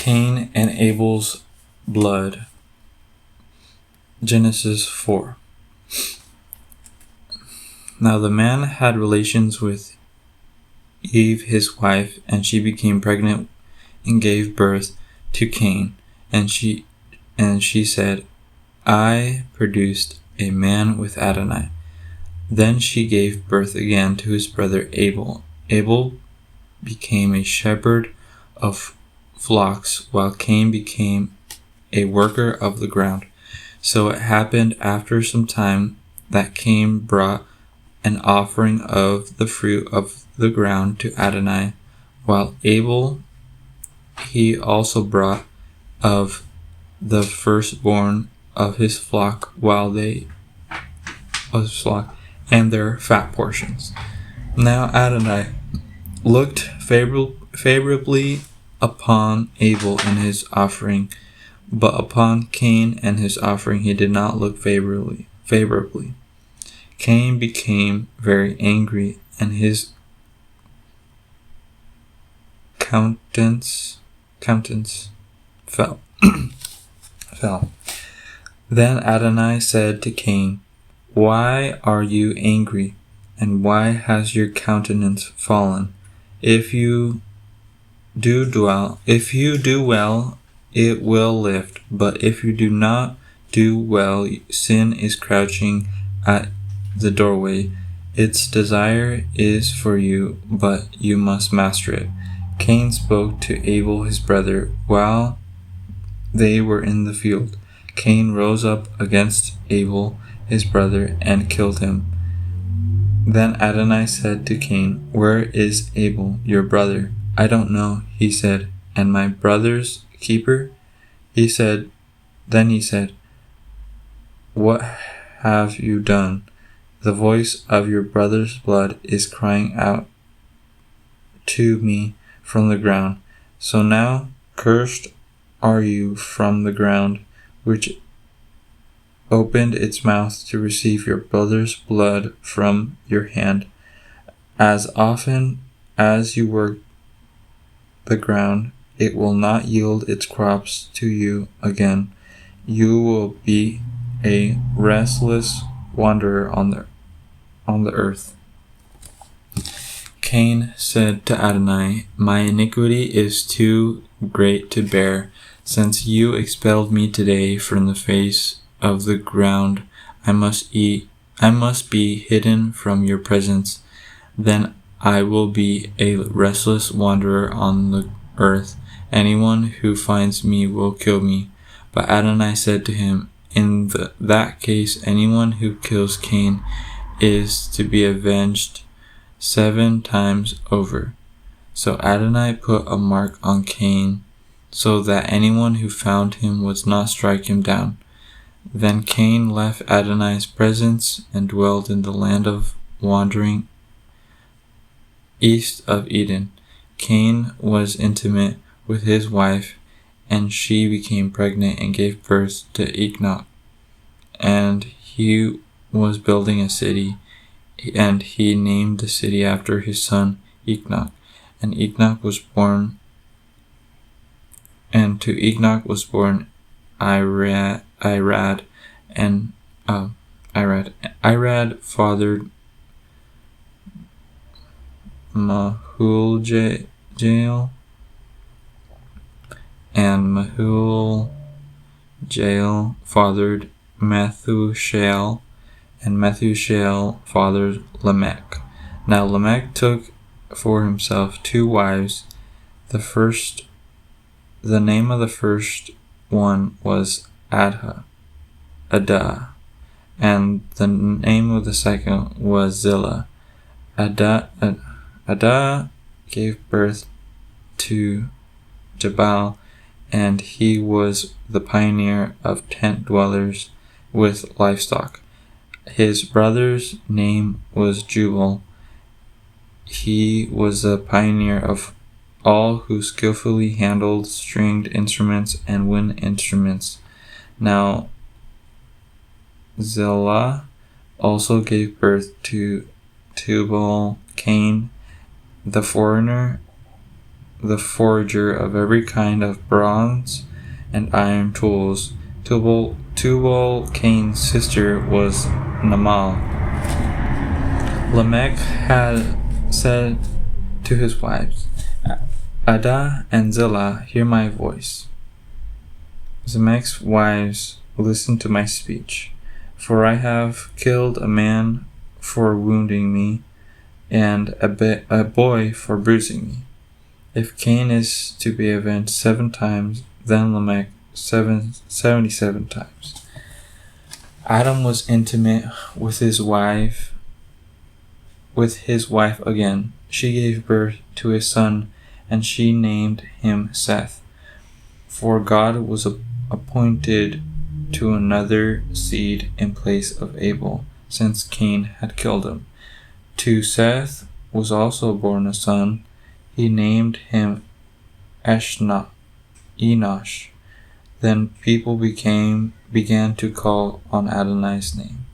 Cain and Abel's blood. Genesis 4. Now the man had relations with Eve his wife, and she became pregnant and gave birth to Cain. And she said, I produced a man with Adonai. Then she gave birth again to his brother Abel. Abel became a shepherd of flocks, while Cain became a worker of the ground. So it happened after some time that Cain brought an offering of the fruit of the ground to Adonai, while Abel he also brought of the firstborn of his flock and their fat portions. Now Adonai looked favorably upon Abel and his offering, but upon Cain and his offering he did not look favorably. Cain became very angry, and his countenance fell. Then Adonai said to Cain, Why are you angry, and why has your countenance fallen? If you do well, it will lift, but if you do not do well, sin is crouching at the doorway. Its desire is for you, but you must master it. Cain spoke to Abel his brother while they were in the field. Cain rose up against Abel his brother and killed him. Then Adonai said to Cain, Where is Abel, your brother? I don't know, he said. And my brother's keeper? Then he said, What have you done? The voice of your brother's blood is crying out to me from the ground. So now cursed are you from the ground, which opened its mouth to receive your brother's blood from your hand. As often as you work the ground, it will not yield its crops to you again. You will be a restless wanderer on the earth. Cain said to Adonai, My iniquity is too great to bear. Since you expelled me today from the face of the ground, I must be hidden from your presence. Then I will be a restless wanderer on the earth. Anyone who finds me will kill me. But Adonai said to him, In that case, anyone who kills Cain is to be avenged 7 times over. So Adonai put a mark on Cain, so that anyone who found him would not strike him down. Then Cain left Adonai's presence and dwelled in the land of wandering east of Eden. Cain was intimate with his wife, and she became pregnant and gave birth to Enoch. And he was building a city, and he named the city after his son Enoch. And to Enoch was born Irad, and Irad fathered Mahuljael, and Mahuljael fathered Methushael, and Methushael fathered Lamech. Now Lamech took for himself 2 wives. The name of the first one was Adah, and the name of the second was Zillah. Adah gave birth to Jabal, and he was the pioneer of tent dwellers with livestock. His brother's name was Jubal. He was the pioneer of all who skillfully handled stringed instruments and wind instruments. Now Zillah also gave birth to Tubal Cain, the foreigner, the forager of every kind of bronze and iron tools. Tubal Cain's sister was Namal. Lamech had said to his wives, Adah and Zillah, hear my voice. Lamech's wives, listen to my speech. For I have killed a man for wounding me, and a boy for bruising me. If Cain is to be avenged 7 times, then Lamech 77 times. Adam was intimate with his wife again. She gave birth to a son, and she named him Seth. For God was appointed to another seed in place of Abel, since Cain had killed him. To Seth was also born a son. He named him Enosh. Then people began to call on Adonai's name.